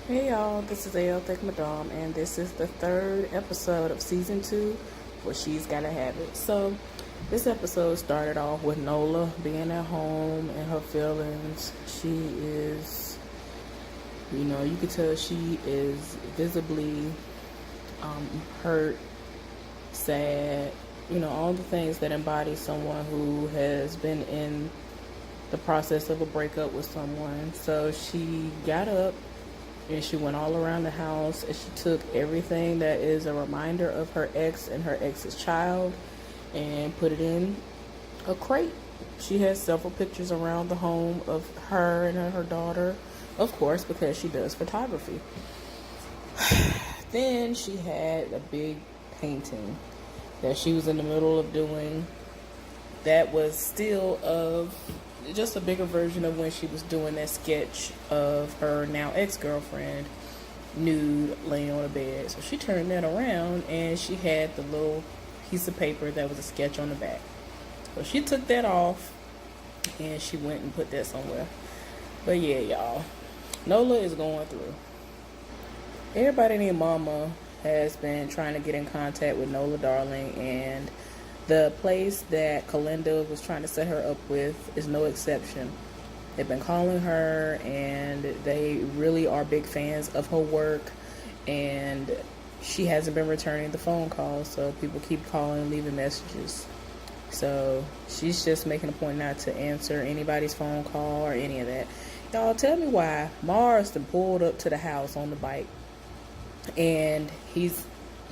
Hey y'all, this is AL Thick Madame, and this is the third episode of season 2 for She's Gotta Have It. So, this episode started off with Nola being at home and her feelings. She is, you could tell she is visibly hurt, sad, all the things that embody someone who has been in the process of a breakup with someone. So, she got up and she went all around the house and she took everything that is a reminder of her ex and her ex's child and put it in a crate. She has several pictures around the home of her and her daughter, of course, because she does photography. Then she had a big painting that she was in the middle of doing that was still of just a bigger version of when she was doing that sketch of her now ex-girlfriend nude laying on a bed. So she turned that around and she had the little piece of paper that was a sketch on the back. So she took that off and she went and put that somewhere. But yeah, y'all, Nola is going through. Everybody named Mama has been trying to get in contact with Nola Darling, and the place that Kalinda was trying to set her up with is no exception. They've been calling her and they really are big fans of her work, and she hasn't been returning the phone calls, so people keep calling and leaving messages. So she's just making a point not to answer anybody's phone call or any of that. Y'all, tell me why Mars then pulled up to the house on the bike, and he's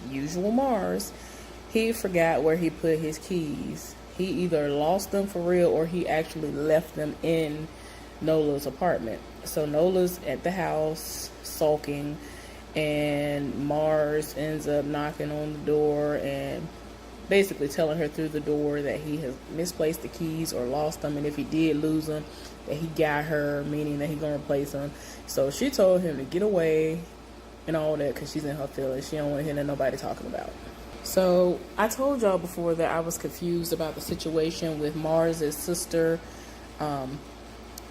usual Mars. He forgot where he put his keys. He either lost them for real or he actually left them in Nola's apartment. So Nola's at the house sulking, and Mars ends up knocking on the door and basically telling her through the door that he has misplaced the keys or lost them, and if he did lose them, that he got her, meaning that he's gonna replace them. So she told him to get away and all that because she's in her feelings. She don't want to hear nobody talking about it. So I told y'all before that I was confused about the situation with Mars's sister,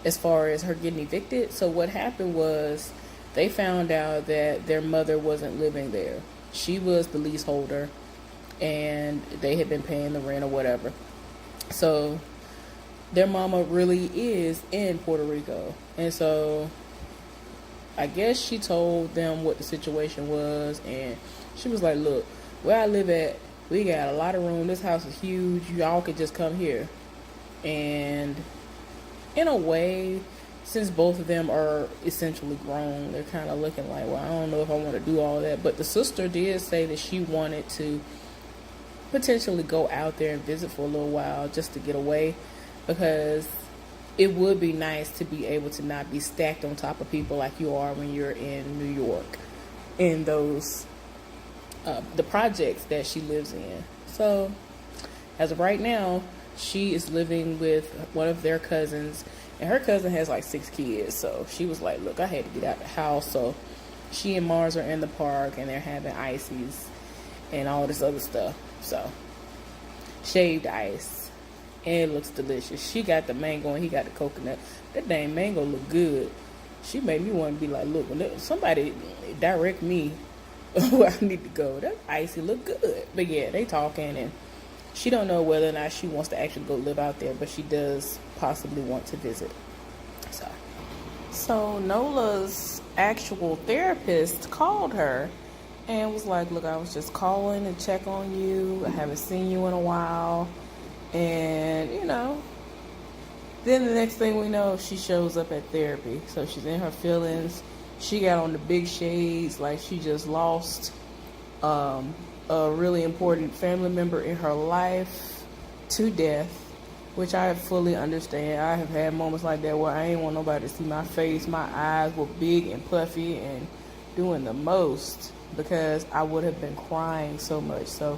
as far as her getting evicted. So what happened was they found out that their mother wasn't living there. She was the leaseholder, and they had been paying the rent or whatever. So their mama really is in Puerto Rico, and so I guess she told them what the situation was, and she was like, look, where I live at, we got a lot of room. This house is huge. Y'all could just come here. And in a way, since both of them are essentially grown, they're kind of looking like, well, I don't know if I want to do all that. But the sister did say that she wanted to potentially go out there and visit for a little while just to get away, because it would be nice to be able to not be stacked on top of people like you are when you're in New York in those the projects that she lives in. So as of right now, she is living with one of their cousins, and her cousin has like 6 kids. So she was like, look, I had to get out of the house. So she and Mars are in the park and they're having ices and all this other stuff. So shaved ice, and it looks delicious. She got the mango and he got the coconut. That dang mango look good. She made me want to be like, look, when somebody direct me where I need to go. That icy look good. But yeah, they talking, and she don't know whether or not she wants to actually go live out there, but she does possibly want to visit. So Nola's actual therapist called her and was like, look, I was just calling to check on you. I haven't seen you in a while. And, then the next thing we know, she shows up at therapy. So she's in her feelings. She got on the big shades like she just lost a really important family member in her life to death, which I fully understand. I have had moments like that where I ain't want nobody to see my face. My eyes were big and puffy and doing the most because I would have been crying so much. So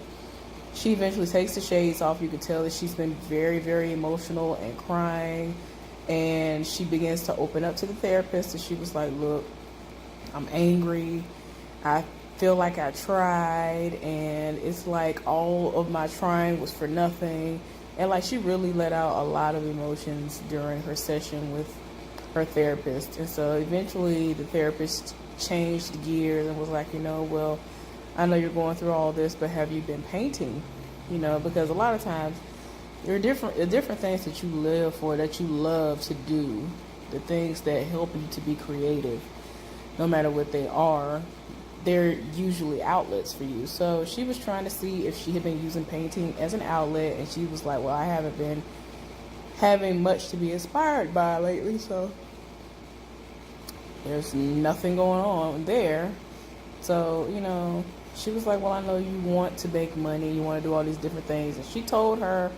she eventually takes the shades off. You can tell that she's been very, very emotional and crying. And she begins to open up to the therapist. And she was like, look, I'm angry. I feel like I tried. And it's like all of my trying was for nothing. And like she really let out a lot of emotions during her session with her therapist. And so eventually the therapist changed gears and was like, well, I know you're going through all this, but have you been painting? Because a lot of times there are different things that you live for, that you love to do, the things that help you to be creative, no matter what they are. They're usually outlets for you. So she was trying to see if she had been using painting as an outlet, and she was like, well, I haven't been having much to be inspired by lately, so there's nothing going on there. So, she was like, well, I know you want to make money, you want to do all these different things. And she told her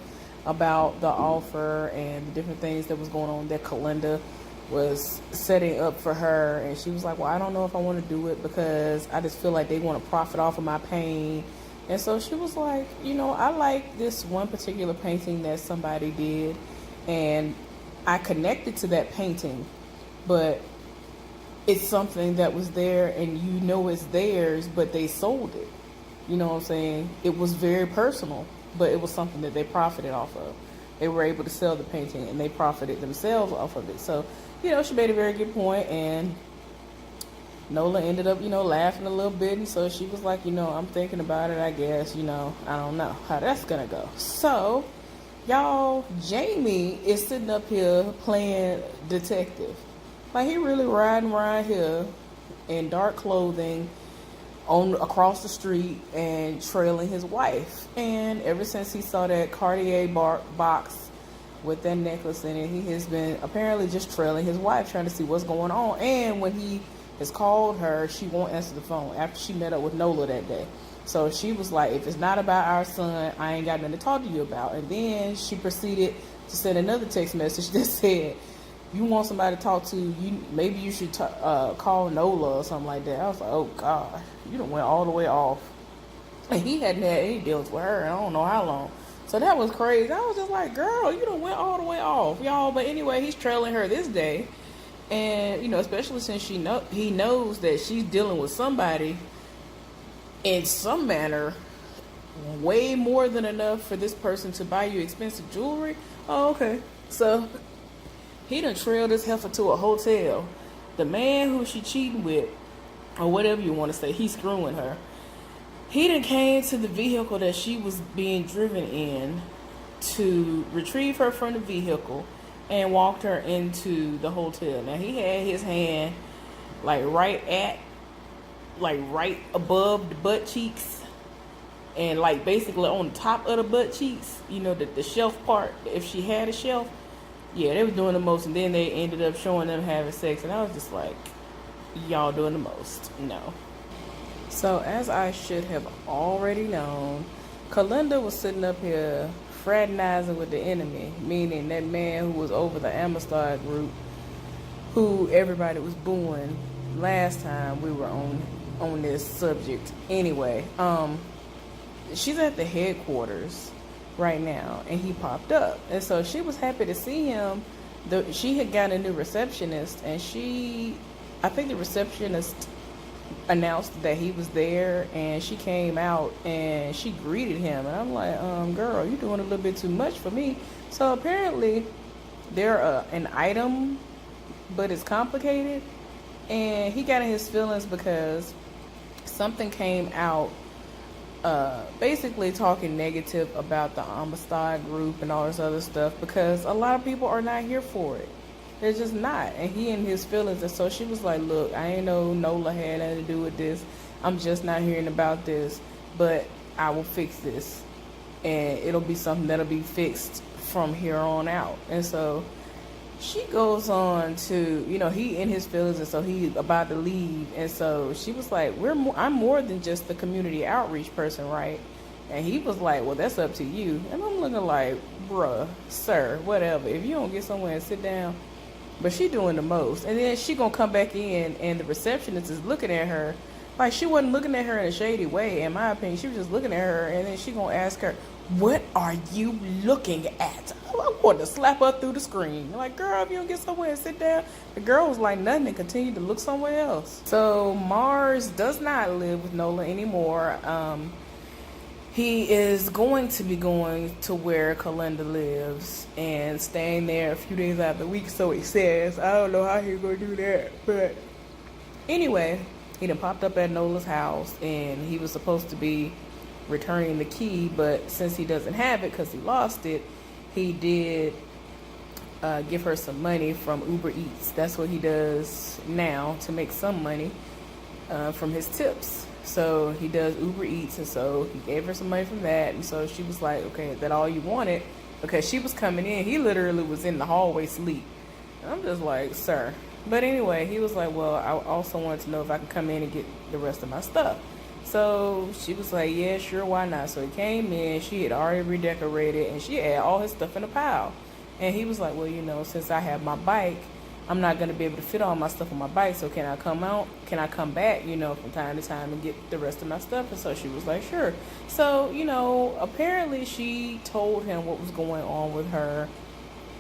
about the offer and the different things that was going on that Kalinda was setting up for her. And she was like, well, I don't know if I want to do it because I just feel like they want to profit off of my pain. And so she was like, I like this one particular painting that somebody did, and I connected to that painting, but it's something that was there and it's theirs, but they sold it. You know what I'm saying? It was very personal, but it was something that they profited off of. They were able to sell the painting and they profited themselves off of it. So, she made a very good point, and Nola ended up, laughing a little bit. And so she was like, I'm thinking about it, I guess, I don't know how that's going to go. So, y'all, Jamie is sitting up here playing detective. Like, he really riding around here in dark clothing across the street and trailing his wife. And ever since he saw that Cartier box with that necklace in it, he has been apparently just trailing his wife, trying to see what's going on. And when he has called her, she won't answer the phone after she met up with Nola that day. So she was like, if it's not about our son, I ain't got nothing to talk to you about. And then she proceeded to send another text message that said, you want somebody to talk to, maybe you should call Nola or something like that. I was like, oh God, you done went all the way off. And he hadn't had any deals with her in I don't know how long. So that was crazy. I was just like, girl, you done went all the way off, y'all. But anyway, he's trailing her this day. And, especially since he knows that she's dealing with somebody in some manner way more than enough for this person to buy you expensive jewelry. Oh, okay. So he done trailed this heifer to a hotel. The man who she cheating with, or whatever you want to say, he's screwing her. He done came to the vehicle that she was being driven in to retrieve her from the vehicle and walked her into the hotel. Now, he had his hand right above the butt cheeks, and basically on the top of the butt cheeks, the shelf part, if she had a shelf. Yeah, they were doing the most, and then they ended up showing them having sex, and I was just like, y'all doing the most. No. So, as I should have already known, Kalinda was sitting up here fraternizing with the enemy, meaning that man who was over the Amistad group, who everybody was booing last time we were on this subject. Anyway, she's at the headquarters right now, and he popped up, and so she was happy to see him. She had gotten a new receptionist, and I think the receptionist announced that he was there, and she came out and she greeted him, and I'm like, girl, you're doing a little bit too much for me. So apparently they're an item, but it's complicated, and he got in his feelings because something came out basically talking negative about the Amistad group and all this other stuff, because a lot of people are not here for it. They're just not. And he in his feelings. And so she was like, look, I ain't know Nola had nothing to do with this. I'm just not hearing about this, but I will fix this, and it'll be something that'll be fixed from here on out. And so she goes on to, he in his feelings, and so he about to leave. And so she was like, I'm more than just the community outreach person, right? And he was like, well, that's up to you. And I'm looking like, bruh, sir, whatever. If you don't get somewhere and sit down. But she doing the most. And then she gonna come back in, and the receptionist is looking at her like she wasn't looking at her in a shady way, in my opinion. She was just looking at her, and then she gonna ask her, what are you looking at? I wanted to slap her through the screen. Like, girl, if you don't get somewhere and sit down. The girl was like nothing and continued to look somewhere else. So Mars does not live with Nola anymore. He is going to be going to where Kalinda lives and staying there a few days out of the week, so he says. I don't know how he's going to do that, but anyway, he done popped up at Nola's house, and he was supposed to be returning the key, but since he doesn't have it because he lost it, he did give her some money from Uber Eats. That's what he does now to make some money from his tips. So he does Uber Eats, and so he gave her some money from that. And so she was like, okay, is that all you wanted? Because she was coming in. He literally was in the hallway asleep. And I'm just like, sir. But anyway, he was like, well, I also wanted to know if I can come in and get the rest of my stuff. So she was like, yeah, sure, why not? So he came in. She had already redecorated, and she had all his stuff in a pile. And he was like, well, you know, since I have my bike, I'm not going to be able to fit all my stuff on my bike, so can I come out? Can I come back, you know, from time to time and get the rest of my stuff? And so she was like, sure. So, you know, apparently she told him what was going on with her.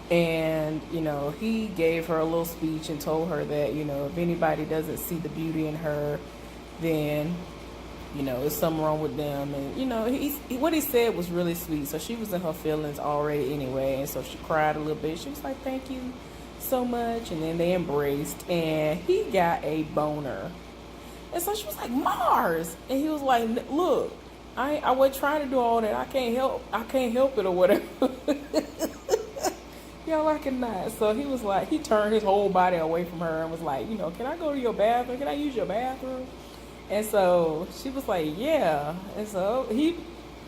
And, you know, he gave her a little speech and told her that, you know, if anybody doesn't see the beauty in her, then, you know, there's something wrong with them. And, you know, what he said was really sweet. So she was in her feelings already anyway. And so she cried a little bit. She was like, thank you so much. And then they embraced, and he got a boner. And so she was like, Mars. And he was like, look, I wasn't trying to do all that. I can't help it or whatever. Y'all, I cannot. So he was like, he turned his whole body away from her and was like, you know, can I go to your bathroom? Can I use your bathroom? And so she was like, yeah. And so if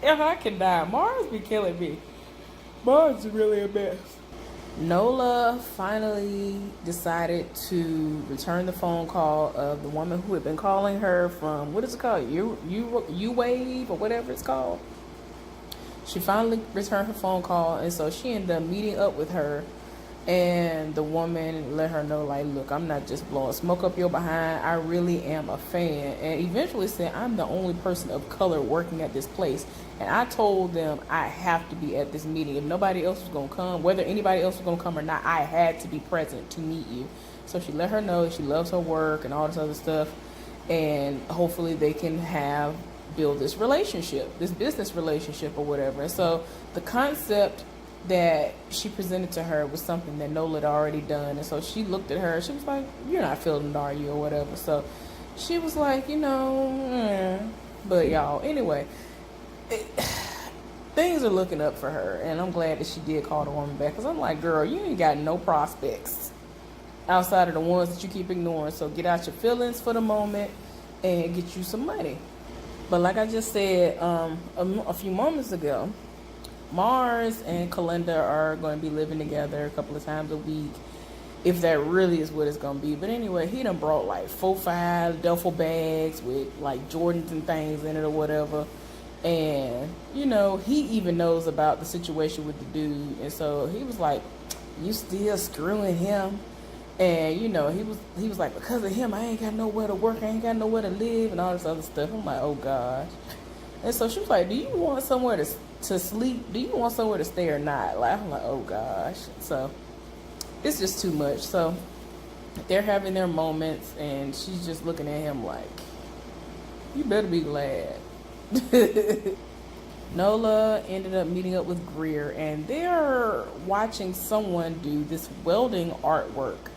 I can die, Mars be killing me. Mars is really a mess. Nola finally decided to return the phone call of the woman who had been calling her from, what is it called? U-Wave or whatever it's called. She finally returned her phone call, and so she ended up meeting up with her. And the woman let her know, like, look, I'm not just blowing smoke up your behind. I really am a fan. And eventually said, I'm the only person of color working at this place. And I told them I have to be at this meeting. If nobody else was going to come, whether anybody else was going to come or not, I had to be present to meet you. So she let her know she loves her work and all this other stuff. And hopefully they can build this relationship, this business relationship or whatever. And so the concept that she presented to her was something that Nola had already done. And so she looked at her. She was like, you're not feeling it, are you, or whatever. So she was like, you know, But y'all, anyway, things are looking up for her. And I'm glad that she did call the woman back. Because I'm like, girl, you ain't got no prospects outside of the ones that you keep ignoring. So get out your feelings for the moment and get you some money. But like I just said a few moments ago, Mars and Kalinda are going to be living together a couple of times a week, if that really is what it's going to be. But anyway, he done brought like 4-5 duffel bags with like Jordans and things in it or whatever. And, you know, he even knows about the situation with the dude. And so he was like, you still screwing him? And, you know, he was like, because of him, I ain't got nowhere to work, I ain't got nowhere to live, and all this other stuff. I'm like, oh, gosh. And so she was like, do you want somewhere to sleep? Do you want somewhere to stay or not? Like, I'm like, oh, gosh. So it's just too much. So they're having their moments, and she's just looking at him like, you better be glad. Nola ended up meeting up with Greer, and they're watching someone do this welding artwork.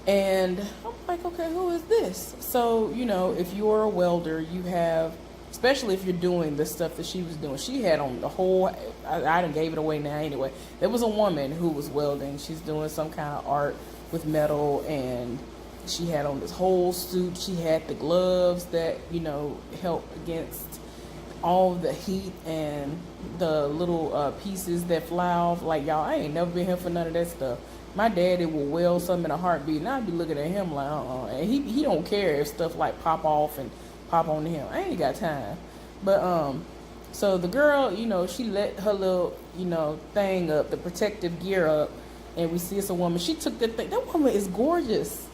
And I'm like, okay, who is this? So, you know, if you're a welder, you have, especially if you're doing the stuff that she was doing. She had on the whole, I done gave it away now anyway. There was a woman who was welding. She's doing some kind of art with metal, and she had on this whole suit. She had the gloves that, you know, help against all the heat and the little pieces that fly off. Like, y'all, I ain't never been here for none of that stuff. My daddy will weld something in a heartbeat, and I'd be looking at him like, and he don't care if stuff like pop off and pop onto him. I ain't got time. But so the girl, you know, she let her little, you know, thing up, the protective gear up, and we see it's a woman. She took that thing. That woman is gorgeous.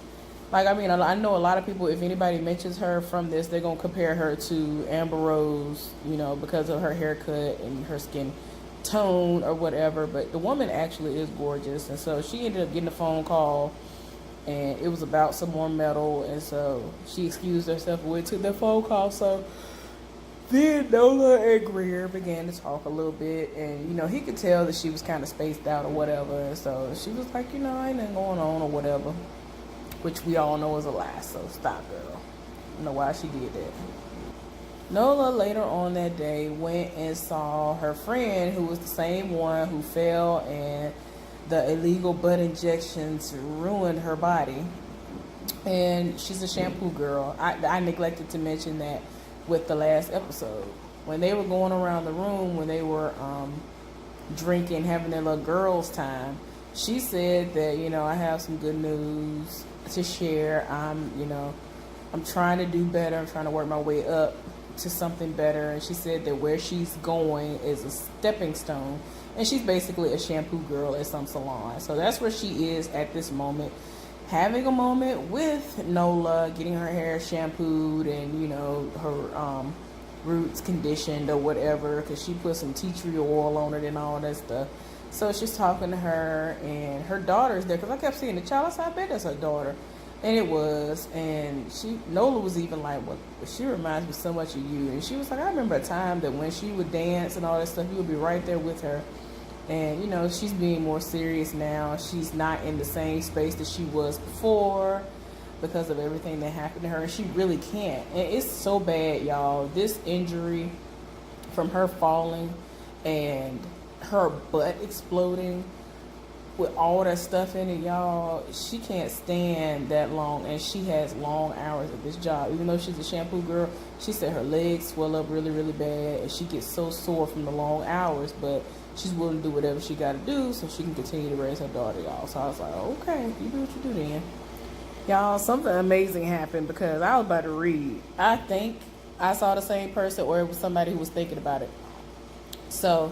Like, I mean, I know a lot of people, if anybody mentions her from this, they're going to compare her to Amber Rose, you know, because of her haircut and her skin tone or whatever. But the woman actually is gorgeous. And so she ended up getting a phone call, and it was about some more metal. And so she excused herself and went to the phone call. So Then Nola and Greer began to talk a little bit, and he could tell that she was kind of spaced out or whatever. And so she was like, ain't nothing going on or whatever, which we all know is a lie. So stop, girl. I don't know why she did that. Nola later on that day went and saw her friend, who was the same one who fell and the illegal butt injections ruined her body. And she's a shampoo girl. I neglected to mention that with the last episode. When they were going around the room, when they were drinking, having their little girls' time, she said that, I have some good news to share. I'm trying to do better. I'm trying to work my way up to something better. And she said that where she's going is a stepping stone. And she's basically a shampoo girl at some salon. So that's where she is at this moment. Having a moment with Nola, getting her hair shampooed and, her roots conditioned or whatever, because she put some tea tree oil on it and all that stuff. So she's talking to her, and her daughter's there, because I kept seeing the child. I said, I bet that's her daughter. And it was. And Nola was even like, well, she reminds me so much of you. And she was like, I remember a time that when she would dance and all that stuff, you would be right there with her. And, she's being more serious now. She's not in the same space that she was before because of everything that happened to her. And she really can't. And it's so bad, y'all. This injury from her falling and her butt exploding with all that stuff in it, y'all, she can't stand that long. And she has long hours at this job. Even though she's a shampoo girl, she said her legs swell up really, really bad. And she gets so sore from the long hours. But she's willing to do whatever she got to do so she can continue to raise her daughter, y'all. So I was like, okay, you do what you do then. Y'all, something amazing happened because I was about to read. I think I saw the same person, or it was somebody who was thinking about it. So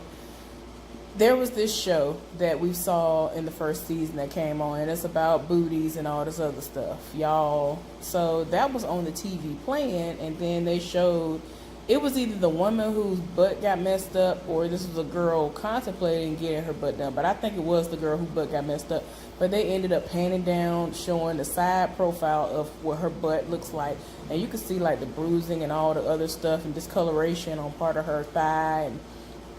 there was this show that we saw in the first season that came on, and it's about booties and all this other stuff, y'all. So that was on the TV playing, and then they showed, it was either the woman whose butt got messed up, or this was a girl contemplating getting her butt done. But I think it was the girl whose butt got messed up. But they ended up panning down, showing the side profile of what her butt looks like. And you can see like the bruising and all the other stuff and discoloration on part of her thigh and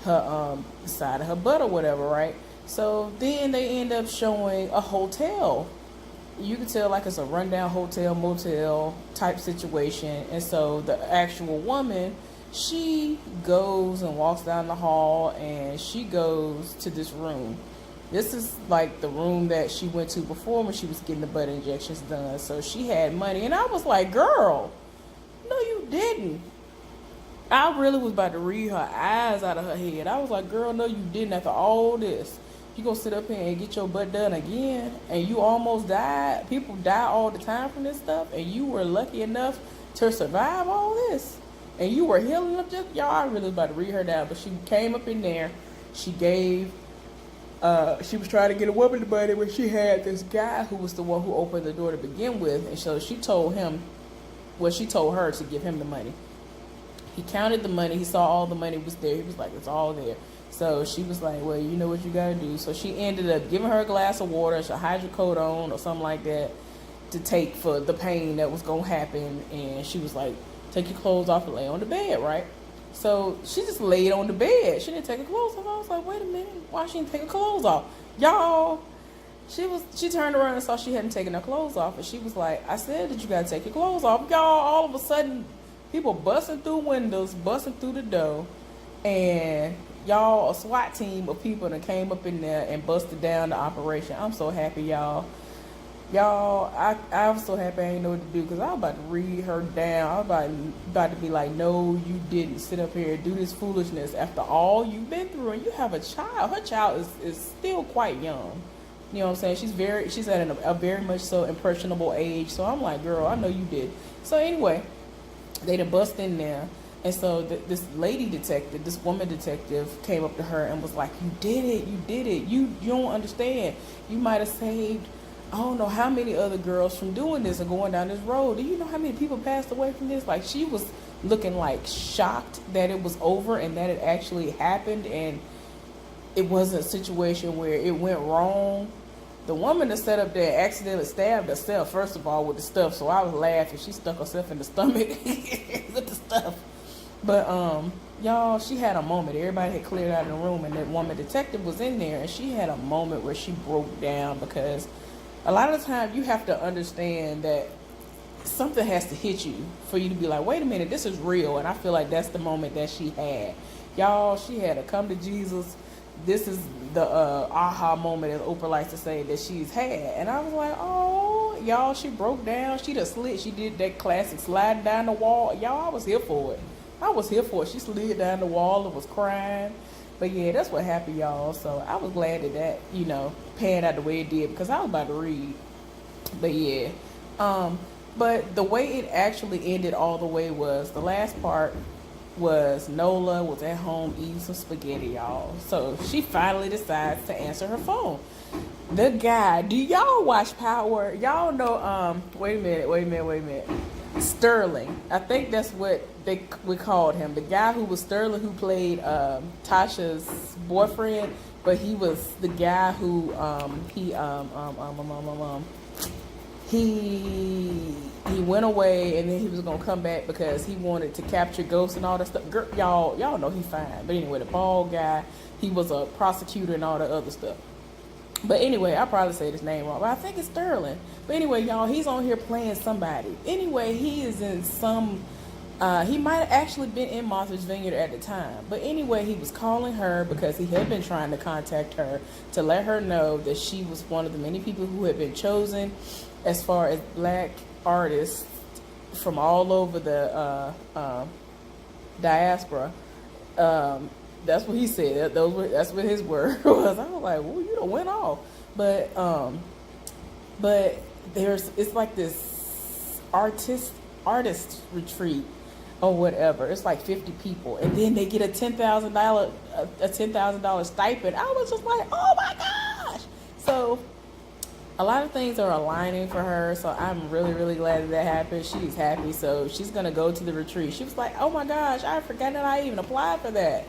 her side of her butt or whatever, right? So then they end up showing a hotel. You can tell like it's a rundown hotel, motel type situation. And so the actual woman, she goes and walks down the hall, and she goes to this room. This is like the room that she went to before when she was getting the butt injections done. So she had money. And I was like, girl, no you didn't. I really was about to read her eyes out of her head. I was like, girl, no you didn't. After all this, you gonna sit up here and get your butt done again, and you almost died. People die all the time from this stuff, and you were lucky enough to survive all this, and you were healing up. Just y'all, I really was about to read her down, but she came up in there. She gave. She was trying to get a woman the money when she had this guy who was the one who opened the door to begin with, and so she told him. Well, she told her to give him the money. He counted the money. He saw all the money was there. He was like, it's all there. So she was like, well, you know what you got to do. So she ended up giving her a glass of water, a hydrocodone or something like that to take for the pain that was going to happen. And she was like, take your clothes off and lay on the bed, right? So she just laid on the bed. She didn't take her clothes off. I was like, wait a minute. Why she didn't take her clothes off? Y'all, she turned around and saw she hadn't taken her clothes off. And she was like, I said that you got to take your clothes off. Y'all, all of a sudden, people busting through windows, busting through the door. And y'all, a SWAT team of people that came up in there and busted down the operation. I'm so happy, y'all. Y'all, I was so happy I didn't know what to do, because I was about to read her down. I was about to be like, no, you didn't sit up here and do this foolishness after all you've been through. And you have a child. Her child is still quite young. You know what I'm saying? She's at a very much so impressionable age. So I'm like, girl, I know you did. So anyway, they done bust in there. And so this lady detective, this woman detective came up to her and was like, you did it. You don't understand. You might have saved, I don't know how many other girls from doing this and going down this road. Do you know how many people passed away from this? Like, she was looking like shocked that it was over and that it actually happened, and it wasn't a situation where it went wrong. The woman that sat up there accidentally stabbed herself, first of all, with the stuff. So I was laughing. She stuck herself in the stomach with the stuff. But y'all, she had a moment. Everybody had cleared out of the room, and that woman detective was in there, and she had a moment where she broke down because a lot of the time you have to understand that something has to hit you for you to be like, wait a minute, this is real. And I feel like that's the moment that she had. Y'all, she had to come to Jesus. This is the aha moment, as Oprah likes to say, that she's had. And I was like, oh, y'all, she broke down. She just slid. She did that classic slide down the wall. Y'all, I was here for it. I was here for it. She slid down the wall and was crying. But yeah, that's what happened, y'all. So I was glad that, panned out the way it did because I was about to read. But yeah. But the way it actually ended all the way was the last part was Nola was at home eating some spaghetti, y'all. So she finally decides to answer her phone. The guy, do y'all watch Power? Y'all know, wait a minute. Sterling. I think that's what we called him. The guy who was Sterling, who played Tasha's boyfriend, but he was the guy who he went away and then he was gonna come back because he wanted to capture ghosts and all that stuff. Girl, y'all know he's fine. But anyway, the bald guy, he was a prosecutor and all that other stuff. But anyway, I probably said his name wrong, but I think it's Sterling. But anyway, y'all, he's on here playing somebody. Anyway, he is in some. He might have actually been in Martha's Vineyard at the time. But anyway, he was calling her because he had been trying to contact her to let her know that she was one of the many people who had been chosen as far as black artists from all over the diaspora. That's what he said. That's what his word was. I was like, well, you done went off. But it's like this artist retreat or whatever. It's like 50 people, and then they get a $10,000 stipend. I was just like, oh my gosh! So a lot of things are aligning for her. So I'm really, really glad that happened. She's happy, so she's gonna go to the retreat. She was like, oh my gosh, I forgot that I even applied for that,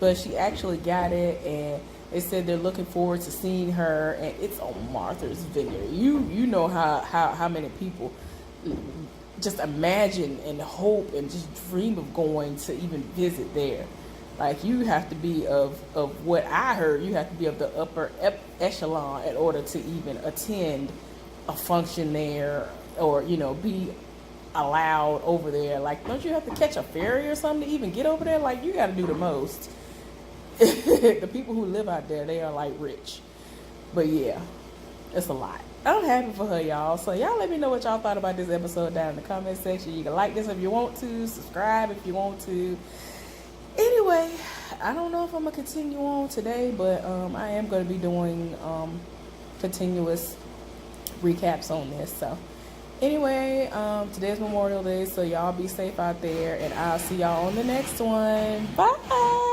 but she actually got it, and they said they're looking forward to seeing her. And it's on Martha's Vineyard. You know how many people just imagine and hope and just dream of going to even visit there. Like, you have to be of what I heard, you have to be of the upper echelon in order to even attend a function there or, be allowed over there. Like, don't you have to catch a ferry or something to even get over there? Like, you got to do the most. The people who live out there, they are like rich. But yeah, it's a lot. I'm happy for her, y'all. So y'all let me know what y'all thought about this episode down in the comment section. You can like this if you want to, subscribe if you want to. Anyway, I don't know if I'm gonna continue on today, but I am gonna be doing continuous recaps on this. So anyway, today's Memorial Day, so y'all be safe out there, and I'll see y'all on the next one. Bye.